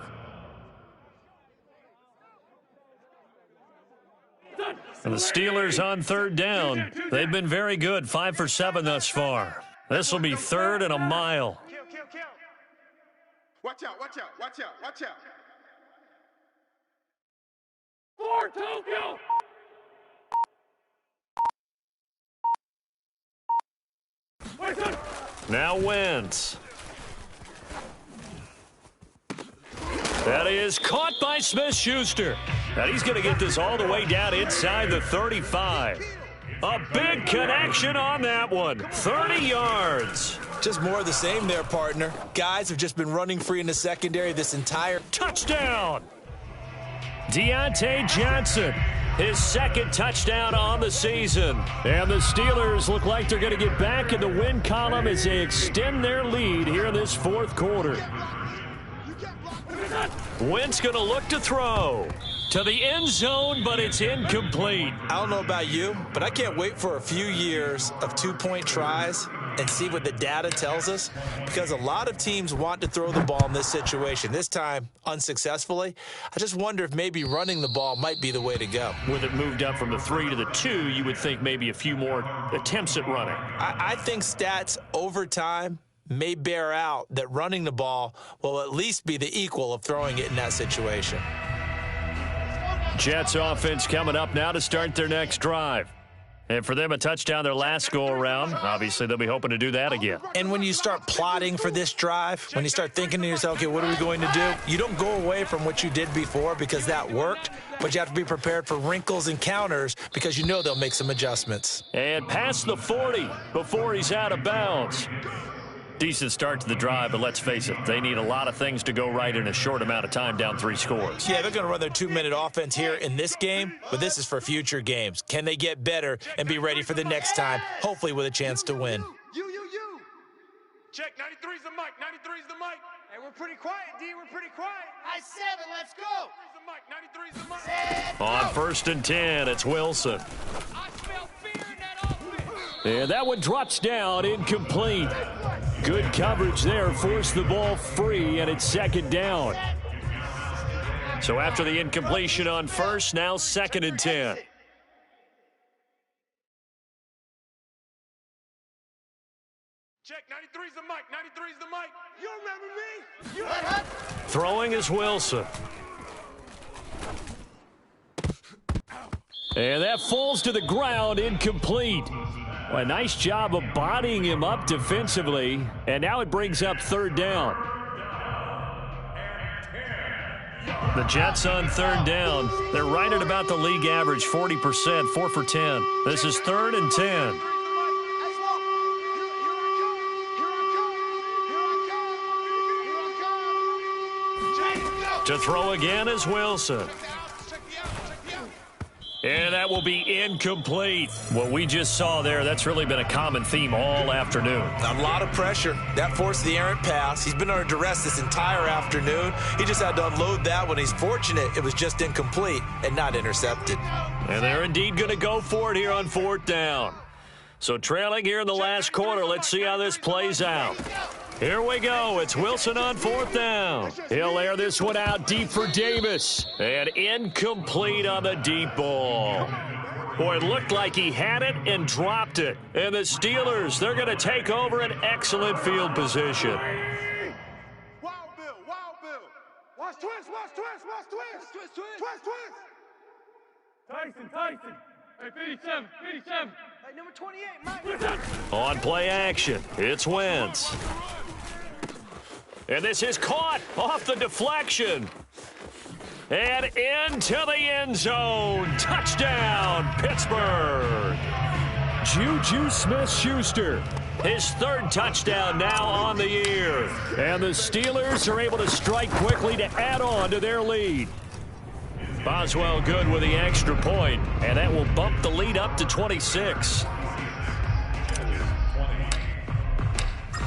And the Steelers on third down. They've been very good, 5 for 7 thus far. This will be 3rd and a mile. Watch out, watch out, watch out, watch out. 4, Tokyo! Now Wentz. That is caught by Smith-Schuster. And he's going to get this all the way down inside the 35. A big connection on that one. 30 yards. Just more of the same there, partner. Guys have just been running free in the secondary this entire... Touchdown! Deontay Johnson, his 2nd touchdown on the season. And the Steelers look like they're going to get back in the win column as they extend their lead here in this fourth quarter. Wentz going to look to throw to the end zone, but it's incomplete. I don't know about you, but I can't wait for a few years of 2-point tries and see what the data tells us, because a lot of teams want to throw the ball in this situation. This time, unsuccessfully. I just wonder if maybe running the ball might be the way to go. With it moved up from the 3 to the 2, you would think maybe a few more attempts at running. I think stats over time may bear out that running the ball will at least be the equal of throwing it in that situation. Jets offense coming up now to start their next drive. And for them, a touchdown their last go-around. Obviously, they'll be hoping to do that again. And when you start plotting for this drive, when you start thinking to yourself, okay, what are we going to do? You don't go away from what you did before because that worked, but you have to be prepared for wrinkles and counters because you know they'll make some adjustments. And past the 40 before he's out of bounds. Decent start to the drive, but let's face it, they need a lot of things to go right in a short amount of time, down 3 scores. Yeah, they're going to run their 2-minute offense here in this game, but this is for future games. Can they get better and be ready for the next time, hopefully with a chance to win? You. Check, 93's the mic, 93's the mic. Hey, we're pretty quiet, D. We're pretty quiet. I 7, let's go. 93's the mic, 93's the mic. On 1st and 10, it's Wilson. I smell fear in that offense. And that one drops down, incomplete. Good coverage there, forced the ball free, and it's 2nd down. So after the incompletion on 1st, now 2nd and 10. Check, 93's the mic, 93's the mic. You remember me? You heard? Throwing is Wilson. And that falls to the ground, incomplete. Well, a nice job of bodying him up defensively, and now it brings up 3rd down. The Jets on third down. They're right at about the league average, 40%, 4 for 10. This is 3rd and 10. To throw again is Wilson. And that will be incomplete. What we just saw there, that's really been a common theme all afternoon. A lot of pressure. That forced the errant pass. He's been under duress this entire afternoon. He just had to unload that one. He's fortunate it was just incomplete and not intercepted. And they're indeed going to go for it here on 4th down. So trailing here in the last quarter, let's see how this plays out. Here we go. It's Wilson on 4th down. He'll air this one out deep for Davis. And incomplete on the deep ball. Boy, it looked like he had it and dropped it. And the Steelers, they're going to take over an excellent field position. Wild Bill, Wild Bill. Watch twist, watch twist, watch twist. Twist, twist. Twist, twist. Tyson. Hey, 57. Hey, number 28, Mike. On play action, it's Wentz. And this is caught off the deflection. And into the end zone. Touchdown, Pittsburgh. Juju Smith-Schuster. His 3rd touchdown now on the year. And the Steelers are able to strike quickly to add on to their lead. Boswell good with the extra point, and that will bump the lead up to 26.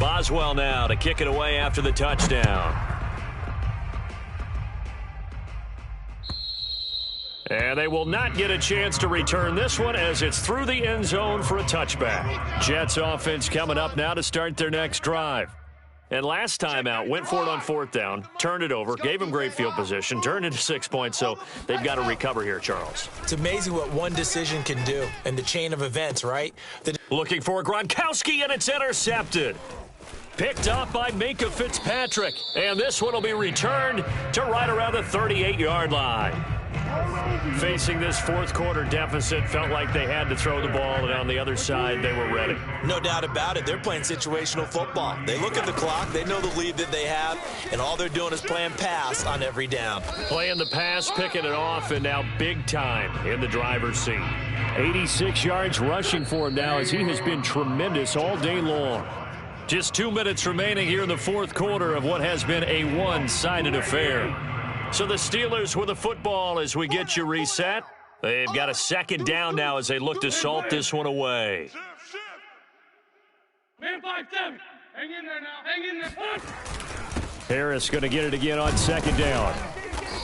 Boswell now to kick it away after the touchdown. And they will not get a chance to return this one as it's through the end zone for a touchback. Jets offense coming up now to start their next drive. And last time out, went for it on 4th down, turned it over, gave him great field position, turned into 6 points, so they've got to recover here, Charles. It's amazing what one decision can do in the chain of events, right? Looking for Gronkowski, and it's intercepted. Picked up by Minkah Fitzpatrick, and this one will be returned to right around the 38-yard line. Facing this 4th quarter deficit, felt like they had to throw the ball, and on the other side, they were ready. No doubt about it. They're playing situational football. They look at the clock, they know the lead that they have, and all they're doing is playing pass on every down. Playing the pass, picking it off, and now big time in the driver's seat. 86 yards rushing for him now as he has been tremendous all day long. Just 2 minutes remaining here in the 4th quarter of what has been a one-sided affair. So the Steelers with the football as we get you reset. They've got a 2nd down now as they look to salt this one away. Man 5-7. Hang in there now. Hang in there. Harris going to get it again on 2nd down.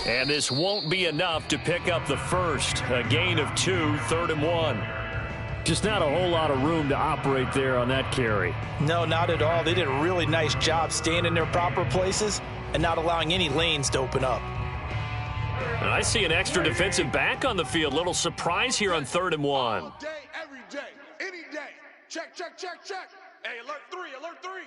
And this won't be enough to pick up the first. A gain of 2, 3rd and 1. Just not a whole lot of room to operate there on that carry. No, not at all. They did a really nice job staying in their proper places and not allowing any lanes to open up. And I see an extra defensive back on the field. Little surprise here on 3rd and 1. All day, every day, any day. Check, check, check, check. Hey, alert 3, alert 3.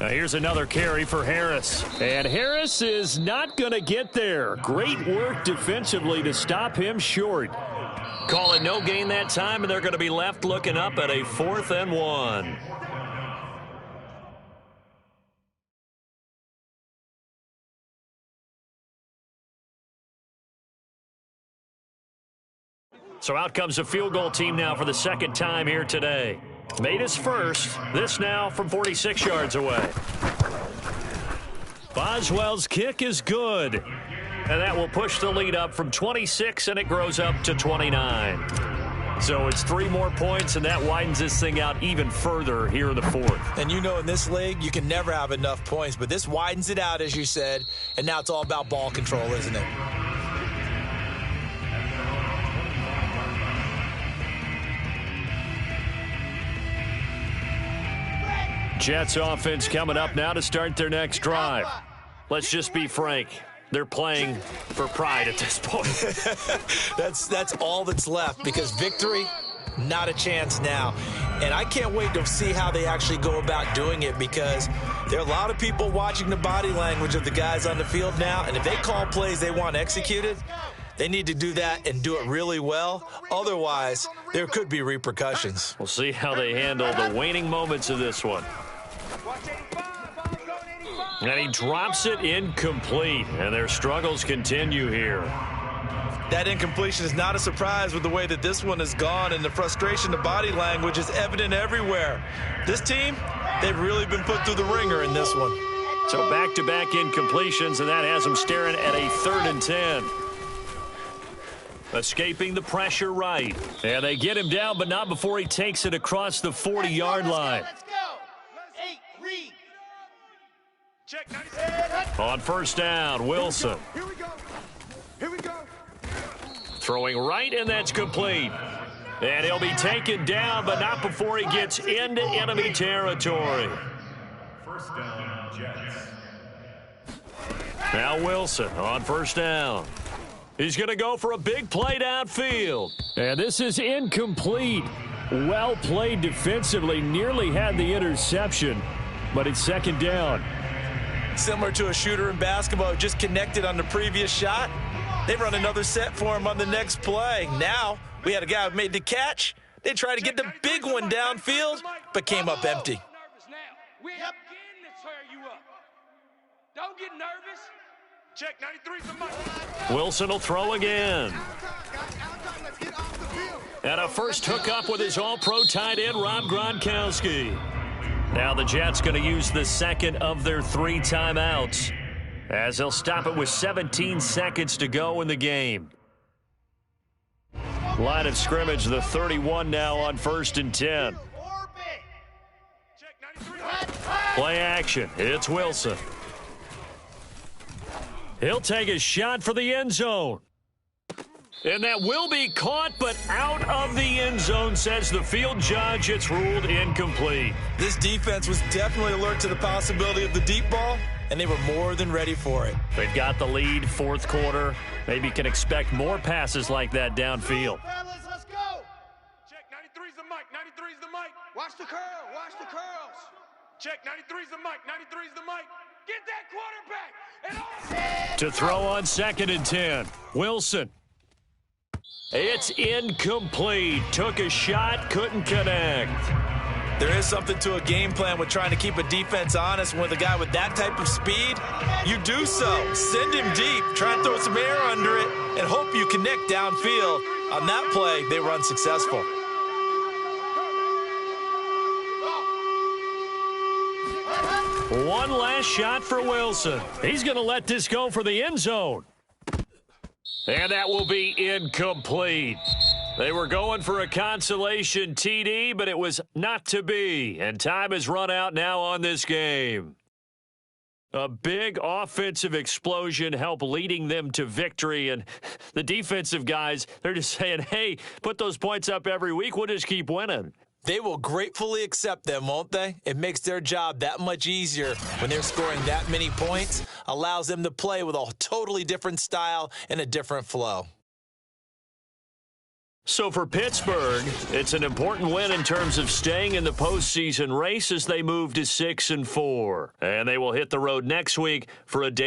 Now here's another carry for Harris. And Harris is not going to get there. Great work defensively to stop him short. Call it no gain that time, and they're going to be left looking up at a 4th and 1. So out comes a field goal team now for the 2nd time here today. Made his first. This now from 46 yards away. Boswell's kick is good. And that will push the lead up from 26, and it grows up to 29. So it's 3 more points, and that widens this thing out even further here in the 4th. And you know in this league, you can never have enough points, but this widens it out, as you said, and now it's all about ball control, isn't it? Jets offense coming up now to start their next drive. Let's just be frank. They're playing for pride at this point. That's all that's left, because victory, not a chance now. And I can't wait to see how they actually go about doing it, because there are a lot of people watching the body language of the guys on the field now, and if they call plays they want executed, they need to do that and do it really well. Otherwise, there could be repercussions. We'll see how they handle the waning moments of this one. And he drops it incomplete, and their struggles continue here. That incompletion is not a surprise with the way that this one has gone, and the frustration, the body language is evident everywhere. This team, they've really been put through the ringer in this one. So back-to-back incompletions, and that has them staring at a 3rd and 10. Escaping the pressure right. And they get him down, but not before he takes it across the 40-yard line. Let's go. 8, read. Check 97. On first down, Wilson. Here we go. Here we go. Throwing right, and that's complete. And he'll be taken down, but not before he gets into enemy territory. First down, Jets. Now Wilson on first down. He's going to go for a big play downfield. And this is incomplete. Well played defensively. Nearly had the interception, but it's 2nd down. Similar to a shooter in basketball who just connected on the previous shot. They run another set for him on the next play. Now we had a guy who made the catch. They tried to get the big one downfield, but came up empty. Nervous now. We ain't beginning to tear you up. Don't get nervous. Check 93's the mic. Wilson will throw again. And a first hookup with his all-pro tight end, Rob Gronkowski. Now the Jets going to use the 2nd of their 3 timeouts, as they'll stop it with 17 seconds to go in the game. Line of scrimmage, the 31 now on 1st and 10. Check 93. Play action. It's Wilson. He'll take a shot for the end zone. And that will be caught, but out of the end zone, says the field judge. It's ruled incomplete. This defense was definitely alert to the possibility of the deep ball, and they were more than ready for it. They've got the lead, 4th quarter. Maybe can expect more passes like that downfield. Fellas, let's go. Check 93's the mic. 93's the mic. Watch the curl. Watch the curls. Check 93's the mic. 93's the mic. Get that quarterback. And all To throw on 2nd and 10. Wilson. It's incomplete. Took a shot, couldn't connect. There is something to a game plan with trying to keep a defense honest. With a guy with that type of speed, you do so. Send him deep, try and throw some air under it, and hope you connect downfield. On that play, they were unsuccessful. One last shot for Wilson. He's going to let this go for the end zone. And that will be incomplete. They were going for a consolation TD, but it was not to be. And time has run out now on this game. A big offensive explosion helped leading them to victory. And the defensive guys, they're just saying, hey, put those points up every week. We'll just keep winning. They will gratefully accept them, won't they? It makes their job that much easier when they're scoring that many points, allows them to play with a totally different style and a different flow. So for Pittsburgh, it's an important win in terms of staying in the postseason race as they move to 6-4. And they will hit the road next week for a day